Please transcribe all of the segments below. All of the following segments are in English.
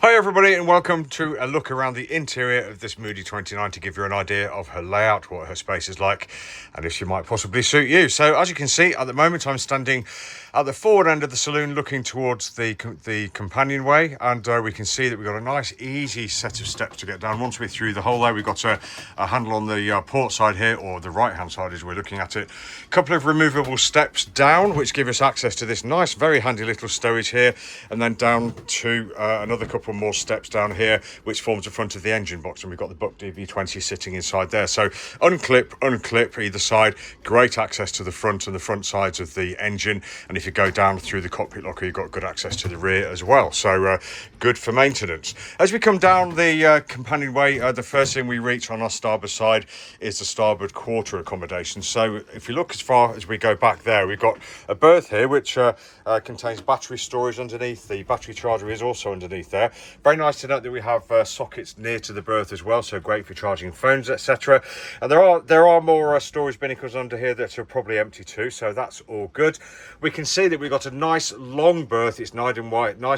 Hi everybody and welcome to a look around the interior of this Moody 29 to give you an idea of her layout, what her space is like and if she might possibly suit you. So as you can see at the moment I'm standing at the forward end of the saloon looking towards the companionway, and we can see that we've got a nice easy set of steps to get down. Once we're through the hole there, we've got a handle on the port side here, or the right hand side as we're looking at it. A couple of removable steps down which give us access to this nice very handy little stowage here, and then down to another couple more steps down here which forms the front of the engine box, and we've got the Buck DB20 sitting inside there. So unclip either side, great access to the front and the front sides of the engine, and if you go down through the cockpit locker you've got good access to the rear as well, so good for maintenance. As we come down the companionway, the first thing we reach on our starboard side is the starboard quarter accommodation. So if you look as far as we go back there, we've got a berth here which contains battery storage underneath. The battery charger is also underneath there. Very nice to note that we have sockets near to the berth as well, so great for charging phones, etc. And there are more storage binnacles under here that are probably empty too, so that's all good. We can see that we've got a nice long berth. It's nice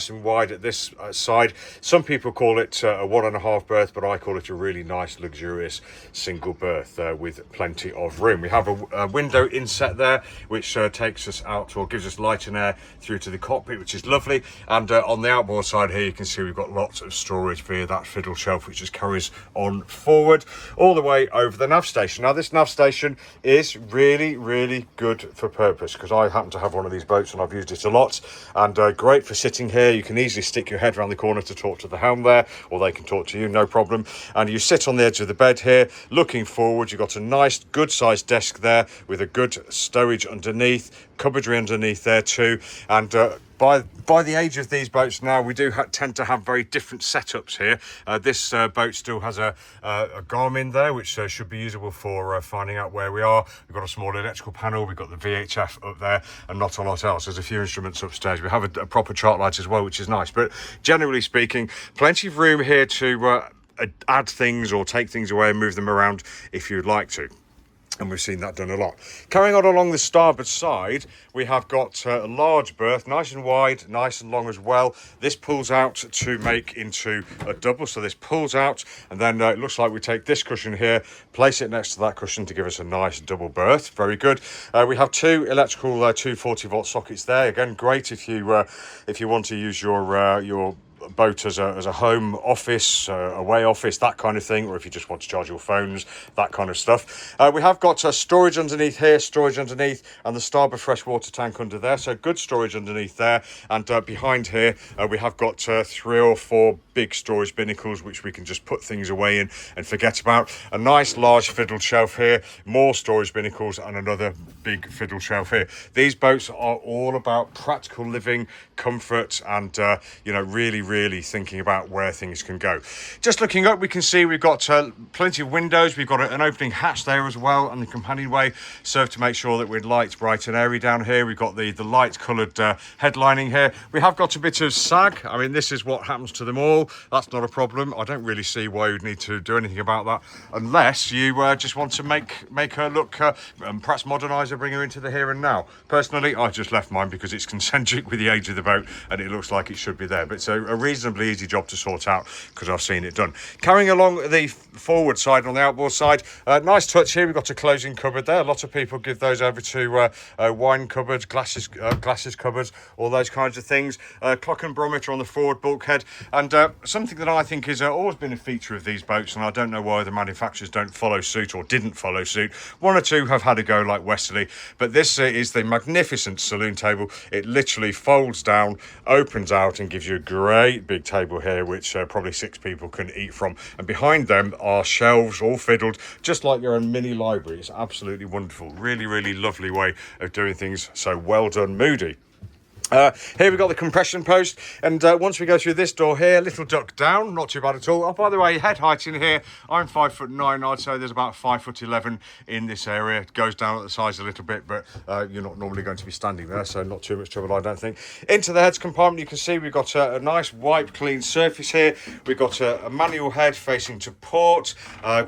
and wide at this side. Some people call it a 1.5 berth, but I call it a really nice luxurious single berth with plenty of room. We have a window inset there which takes us out, or gives us light and air through to the cockpit, which is lovely. And on the outboard side here you can see we've got lots of storage via that fiddle shelf which just carries on forward all the way over the nav station. Now this nav station is really good for purpose, because I happen to have one of these boats and I've used it a lot, and great for sitting here. You can easily stick your head around the corner to talk to the helm there, or they can talk to you, no problem. And you sit on the edge of the bed here looking forward. You've got a nice good sized desk there with a good stowage underneath, cupboardry underneath there too. And by the age of these boats now, we do tend to have very different setups here. This boat still has a Garmin there, which should be usable for finding out where we are. We've got a small electrical panel, we've got the VHF up there, and not a lot else. There's a few instruments upstairs. We have a proper chart light as well, which is nice. But generally speaking, plenty of room here to add things or take things away and move them around if you'd like to. And we've seen that done a lot. Carrying on along the starboard side, we have got a large berth, nice and wide, nice and long as well. This pulls out to make into a double. So this pulls out, and then it looks like we take this cushion here, place it next to that cushion to give us a nice double berth. Very good. We have two electrical 240-volt sockets there. Again, great if you want to use your boat as a home office, away office, that kind of thing, or if you just want to charge your phones, that kind of stuff. We have got storage underneath here, and the starboard freshwater tank under there, so good storage underneath there. And behind here we have got 3 or 4 big storage binnacles which we can just put things away in and forget about. A nice large fiddle shelf here, more storage binnacles, and another big fiddle shelf here. These boats are all about practical living, comfort, and really thinking about where things can go. Just looking up, we can see we've got plenty of windows. We've got an opening hatch there as well, and the companionway serve to make sure that we're light, bright and airy down here. We've got the light coloured headlining here. We have got a bit of sag. I mean, this is what happens to them all. That's not a problem. I don't really see why you'd need to do anything about that, unless you just want to make her look and perhaps modernise her, bring her into the here and now. Personally, I just left mine because it's concentric with the age of the boat and it looks like it should be there, but it's a reasonably easy job to sort out because I've seen it done. Carrying along the forward side, on the outboard side, nice touch here. We've got a closing cupboard there. A lot of people give those over to wine cupboards, glasses cupboards, all those kinds of things. Clock and barometer on the forward bulkhead, and something that I think has always been a feature of these boats, and I don't know why the manufacturers don't follow suit or didn't follow suit. One or two have had a go, like Westerly, but this is the magnificent saloon table. It literally folds down, opens out, and gives you a great big table here which probably 6 people can eat from, and behind them are shelves all fiddled just like your own mini library. It's absolutely wonderful. Really lovely way of doing things, so well done, Moody. Here we've got the compression post, and once we go through this door here, a little duck down, not too bad at all. Oh, by the way, head height in here, I'm 5'9". I'd say there's about 5'11" in this area. It goes down at the sides a little bit, but you're not normally going to be standing there, so not too much trouble, I don't think. Into the heads compartment, you can see we've got a nice wipe clean surface here. We've got a manual head facing to port,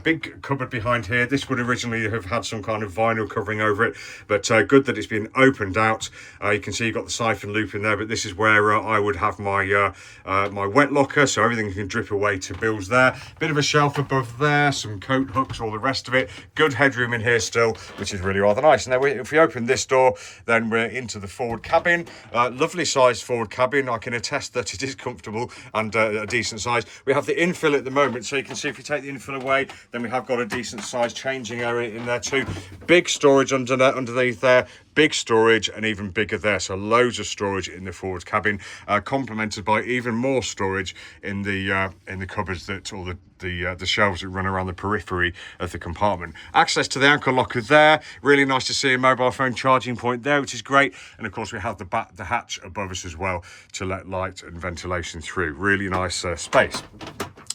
big cupboard behind here. This would originally have had some kind of vinyl covering over it, but good that it's been opened out. You can see you've got the siphon loop in there, but this is where I would have my my wet locker, so everything can drip away to bills there. Bit of a shelf above there, some coat hooks, all the rest of it. Good headroom in here still, which is really rather nice. And then if we open this door, then we're into the forward cabin. Lovely sized forward cabin. I can attest that it is comfortable and a decent size. We have the infill at the moment, so you can see if you take the infill away, then we have got a decent sized changing area in there too. Big storage underneath there. Big storage and even bigger there, so loads of storage in the forward cabin, complemented by even more storage in the cupboards that all the shelves that run around the periphery of the compartment. Access to the ankle locker there. Really nice to see a mobile phone charging point there, which is great. And of course we have the hatch above us as well to let light and ventilation through. Really nice space.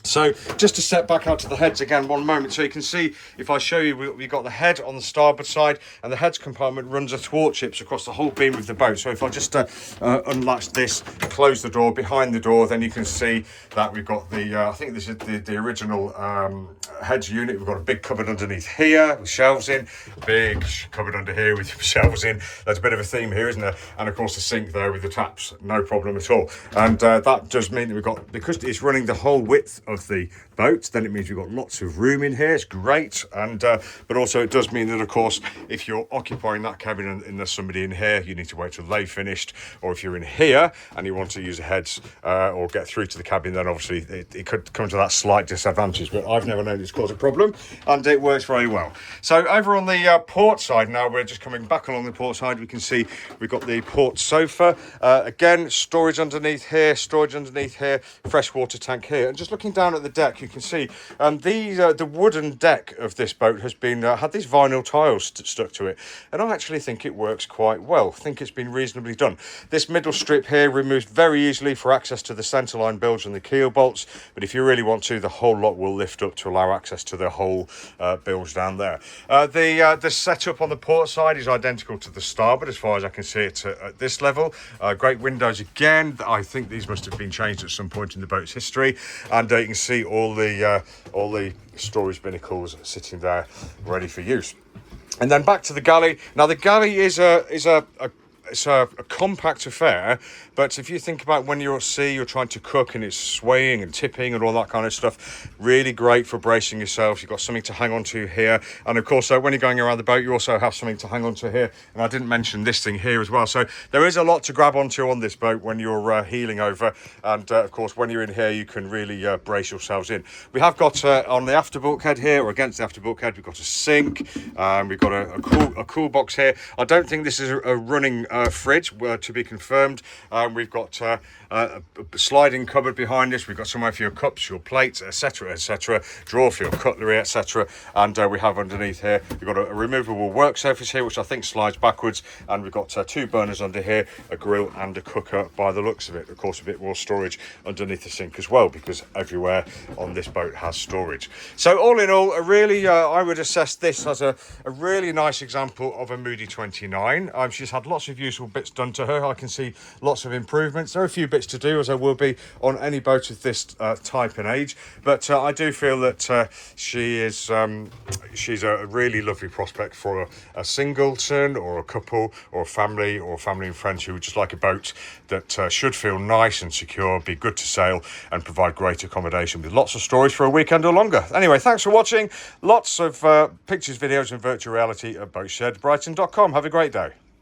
So just to step back out to the heads again one moment, so you can see, if I show you, we've got the head on the starboard side, and the heads compartment runs athwartships across the whole beam of the boat. So if I just unlatch this, close the door, behind the door, then you can see that we've got the I think this is the original heads unit. We've got a big cupboard underneath here with shelves in, big cupboard under here with shelves in. There's a bit of a theme here, isn't there? And of course the sink there with the taps, no problem at all. And that does mean that we've got, because it's running the whole width of the boat, then it means we've got lots of room in here. It's great. And but also it does mean that, of course, if you're occupying that cabin and there's somebody in here, you need to wait till they've finished. Or if you're in here and you want to use the heads or get through to the cabin, then obviously it could come to that slight disadvantage, but I've never known it's caused a problem, and it works very well. So over on the port side now, we're just coming back along the port side. We can see we've got the port sofa, again, storage underneath here, freshwater tank here. And just looking down at the deck, you can see the wooden deck of this boat has been had these vinyl tiles stuck to it, and I actually think it works quite well. I think it's been reasonably done. This middle strip here removes very easily for access to the centerline bilge and the keel bolts, but if you really want to, the whole lot will lift up to allow access to the whole bilge down there. The setup on the port side is identical to the starboard as far as I can see it at this level. Great windows again. I think these must have been changed at some point in the boat's history, and you can see all the storage binnacles sitting there ready for use. And then back to the galley. Now the galley is a compact affair, but if you think about when you're at sea, you're trying to cook and it's swaying and tipping and all that kind of stuff, really great for bracing yourself. You've got something to hang on to here, and of course when you're going around the boat, you also have something to hang on to here. And I didn't mention this thing here as well, so there is a lot to grab onto on this boat when you're heeling over, and of course when you're in here you can really brace yourselves in. We have got on the after bulkhead here, or against the after bulkhead, we've got a sink, we've got a cool box here. I don't think this is a running fridge, to be confirmed. We've got a sliding cupboard behind us. We've got somewhere for your cups, your plates, etc, drawer for your cutlery, etc. And we have underneath here, we've got a removable work surface here, which I think slides backwards, and we've got two burners under here, a grill and a cooker by the looks of it. Of course, a bit more storage underneath the sink as well, because everywhere on this boat has storage. So all in all, I would assess this as a really nice example of a Moody 29. She's had lots of useful bits done to her. I can see lots of improvements. There are a few bits to do, as there will be on any boat of this type and age, but I do feel that she's a really lovely prospect for a singleton or a couple or a family and friends who would just like a boat that should feel nice and secure, be good to sail, and provide great accommodation with lots of storage for a weekend or longer. Anyway, thanks for watching. Lots of pictures, videos and virtual reality at boatshed brighton.com. Have a great day.